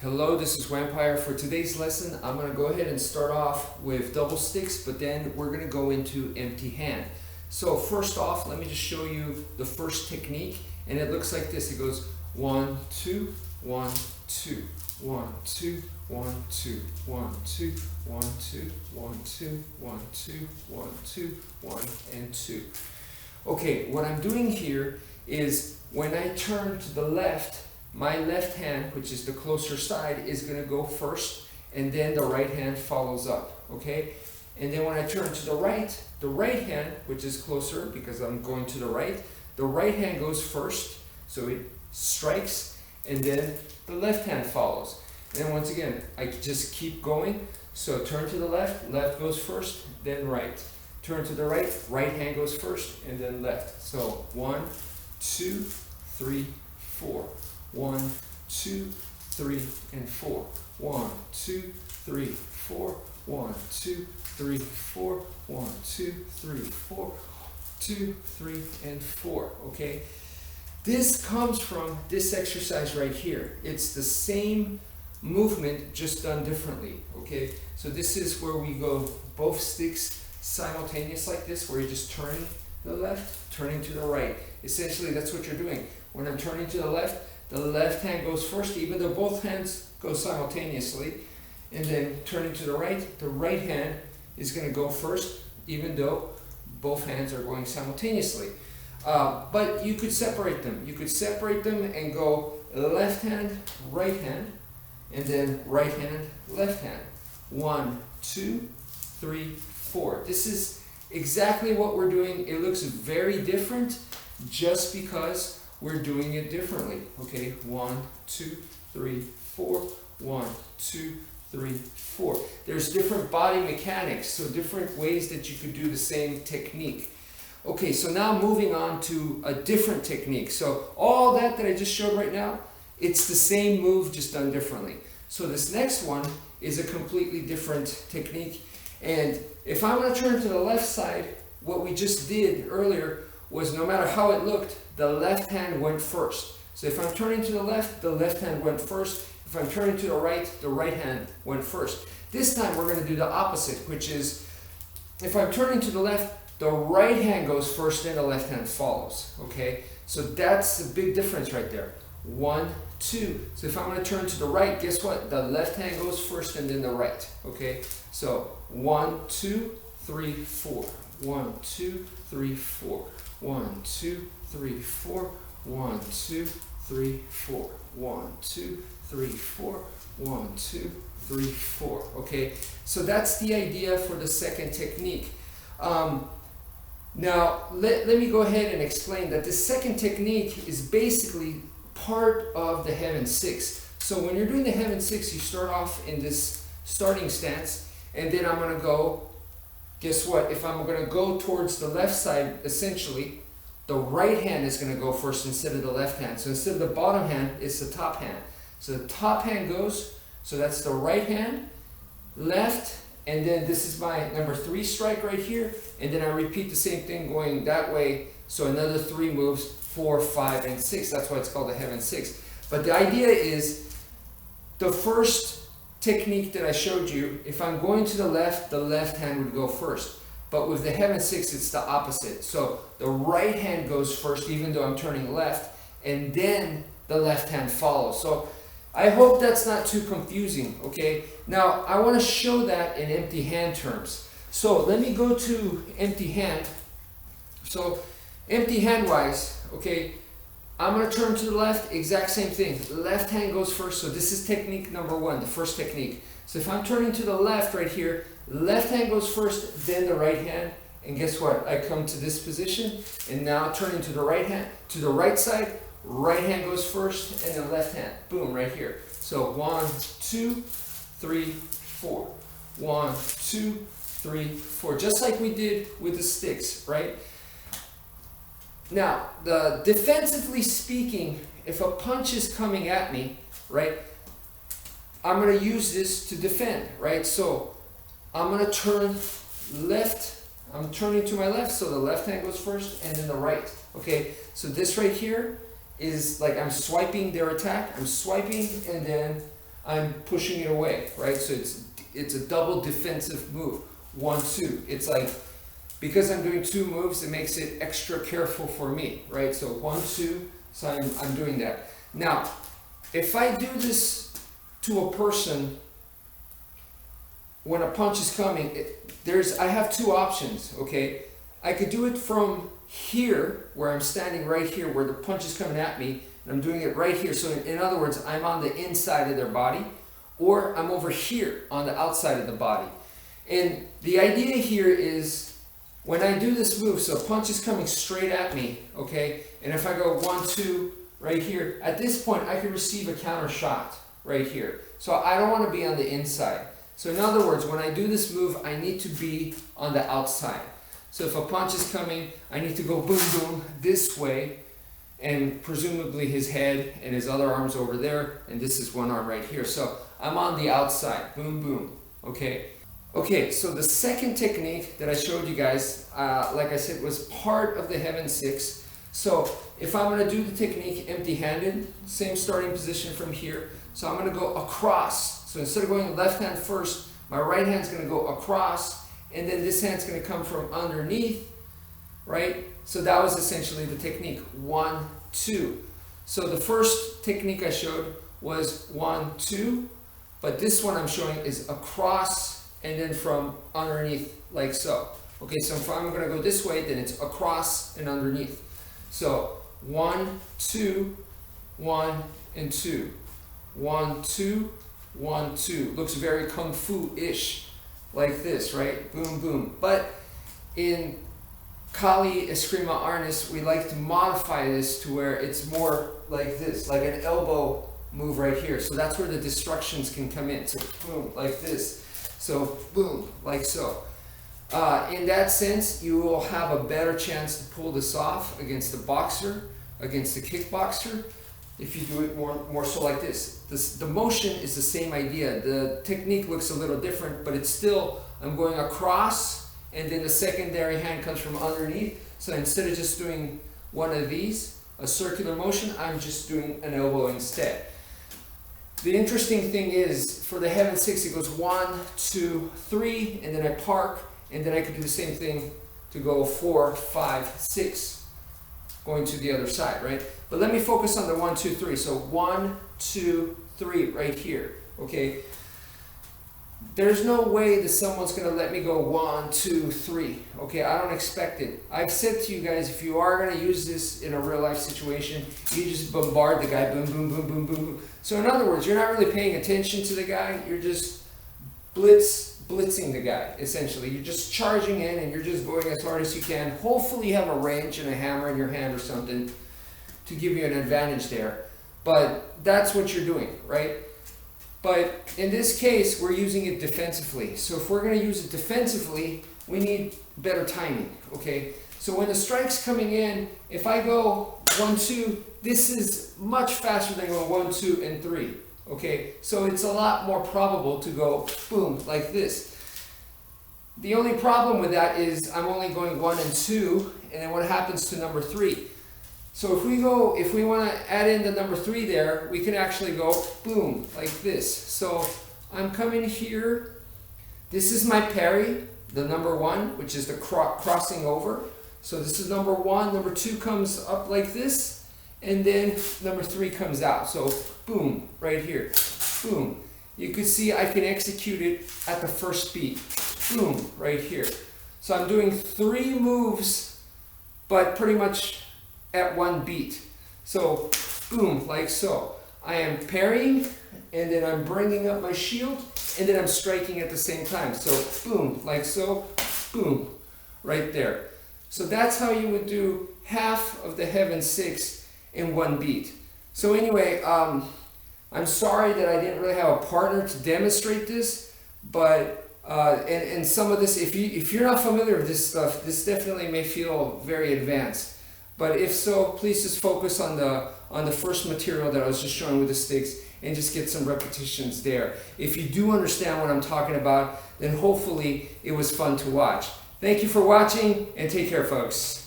Hello, this is wmpyr. For today's lesson, I'm going to go ahead and start off with double sticks, but then we're going to go into empty hand. So first off, let me just show you the first technique, and it looks like this. It goes 1, 2, 1, 2, 1, 2, 1, 2, 1, 2, 1, 2, 1, 2, 1, 2, 1, 2, 1, and 2. Okay, what I'm doing here is when I turn to the left, my left hand, which is the closer side, is going to go first, and then the right hand follows up, okay? And then when I turn to the right hand, which is closer because I'm going to the right hand goes first, so it strikes, and then the left hand follows. And then once again, I just keep going, so turn to the left goes first, then right. Turn to the right hand goes first, and then left. So 1, 2, 3, 4. 1, 2, 3, and 4. 1, 2, 3, 4. 1, 2, 3, 4. 1, 2, 3, 4. 2, 3, and 4. Okay? This comes from this exercise right here. It's the same movement, just done differently. Okay? So this is where we go both sticks simultaneous like this, where you're just turning to the left, turning to the right. Essentially, that's what you're doing. When I'm turning to the left hand goes first, even though both hands go simultaneously. And then turning to the right hand is going to go first, even though both hands are going simultaneously. But you could separate them. You could separate them and go left hand, and then right hand, left hand. 1, 2, 3, 4. This is exactly what we're doing. It looks very different just because we're doing it differently. Okay, 1, 2, 3, 4. 1, 2, 3, 4. There's different body mechanics, so different ways that you could do the same technique. Okay, so now moving on to a different technique. So all that I just showed right now, it's the same move, just done differently. So this next one is a completely different technique. And if I'm going to turn to the left side, what we just did earlier was no matter how it looked, the left hand went first. So if I'm turning to the left hand went first. If I'm turning to the right hand went first. This time we're going to do the opposite, which is if I'm turning to the left, the right hand goes first, then the left hand follows. Okay? So that's a big difference right there. 1, 2. So if I'm going to turn to the right, guess what? The left hand goes first and then the right. Okay? So 1, 2, 3, 4. 1, 2, 3, 4. 1, 2, 3, 4. 1, 2, 3, 4. 1, 2, 3, 4. 1, 2, 3, 4. Okay, so that's the idea for the second technique. Now, let me go ahead and explain that this second technique is basically part of the heaven six. So when you're doing the heaven six, you start off in this starting stance, and then I'm going to go, guess what? If I'm going to go towards the left side, essentially, the right hand is going to go first instead of the left hand. So instead of the bottom hand, it's the top hand. So the top hand goes, so that's the right hand, left, and then this is my number 3 strike right here. And then I repeat the same thing going that way. So another 3 moves, 4, 5, and 6. That's why it's called the heaven 6. But the idea is the first technique that I showed you, if I'm going to the left hand would go first. But with the heaven 6, it's the opposite. So the right hand goes first, even though I'm turning left, and then the left hand follows. So I hope that's not too confusing, okay? Now, I want to show that in empty hand terms. So let me go to empty hand. So empty hand wise, okay, I'm going to turn to the left, exact same thing. Left hand goes first, so this is technique number 1, the first technique. So if I'm turning to the left right here, left hand goes first, then the right hand, and guess what? I come to this position, and now turning to the right hand, to the right side, right hand goes first, and then left hand, boom, right here. So 1, 2, 3, 4. 1, 2, 3, 4, just like we did with the sticks, right? Now, defensively speaking, if a punch is coming at me, right, I'm going to use this to defend, right? So I'm going to turn left. I'm turning to my left, so the left hand goes first, and then the right. Okay, so this right here is like I'm swiping their attack. I'm swiping, and then I'm pushing it away, right? So it's a double defensive move. 1, 2. It's like, because I'm doing 2 moves, it makes it extra careful for me, right? So 1, 2, so I'm doing that. Now, if I do this to a person, when a punch is coming, I have 2 options, okay? I could do it from here, where I'm standing right here, where the punch is coming at me, and I'm doing it right here. So in other words, I'm on the inside of their body, or I'm over here on the outside of the body. And the idea here is, when I do this move, so a punch is coming straight at me, okay? And if I go 1, 2, right here, at this point, I can receive a counter shot right here. So I don't want to be on the inside. So in other words, when I do this move, I need to be on the outside. So if a punch is coming, I need to go boom, boom, this way, and presumably his head and his other arm's over there, and this is one arm right here. So I'm on the outside, boom, boom, okay? Okay, so the second technique that I showed you guys, like I said, was part of the Heaven 6. So if I'm going to do the technique empty-handed, same starting position from here. So I'm going to go across. So instead of going left hand first, my right hand's going to go across, and then this hand's going to come from underneath, right? So that was essentially the technique, 1, 2. So the first technique I showed was 1, 2, but this one I'm showing is across and then from underneath, like so. Okay, so if I'm going to go this way, then it's across and underneath. So 1, 2, 1, and 2. 1, 2, 1, 2. Looks very kung fu-ish, like this, right? Boom, boom. But in Kali Eskrima Arnis, we like to modify this to where it's more like this, like an elbow move right here. So that's where the destructions can come in. So boom, like this. So boom, like so. In that sense, you will have a better chance to pull this off against the boxer, against the kickboxer, if you do it more so like this. The motion is the same idea. The technique looks a little different, but it's still, I'm going across, and then the secondary hand comes from underneath. So instead of just doing one of these, a circular motion, I'm just doing an elbow instead. The interesting thing is, for the Heaven 6, it goes 1, 2, 3, and then I park, and then I can do the same thing to go 4, 5, 6, going to the other side, right? But let me focus on the 1, 2, 3. So 1, 2, 3 right here, okay? There's no way that someone's going to let me go 1, 2, 3, okay? I don't expect it. I've said to you guys, if you are going to use this in a real life situation, you just bombard the guy, boom, boom, boom, boom, boom, boom. So in other words, you're not really paying attention to the guy, you're just blitzing the guy, essentially. You're just charging in and you're just going as hard as you can. Hopefully you have a wrench and a hammer in your hand or something to give you an advantage there. But that's what you're doing, right? But in this case, we're using it defensively. So if we're going to use it defensively, we need better timing, okay? So when the strike's coming in, if I go 1, 2, this is much faster than going 1, 2, and 3, okay? So it's a lot more probable to go boom, like this. The only problem with that is I'm only going 1 and 2, and then what happens to number 3? So if we want to add in the number 3 there, we can actually go boom, like this. So I'm coming here. This is my parry, the number 1, which is the crossing over. So this is number 1. Number 2 comes up like this, and then number 3 comes out. So boom, right here, boom. You can see I can execute it at the first beat. Boom, right here. So I'm doing 3 moves, but pretty much at 1 beat. So boom, like so. I am parrying, and then I'm bringing up my shield, and then I'm striking at the same time. So boom, like so, boom, right there. So that's how you would do half of the Heaven 6 in 1 beat. So anyway, I'm sorry that I didn't really have a partner to demonstrate this, but and some of this, if you're not familiar with this stuff, this definitely may feel very advanced. But if so, please just focus on the first material that I was just showing with the sticks and just get some repetitions there. If you do understand what I'm talking about, then hopefully it was fun to watch. Thank you for watching, and take care, folks.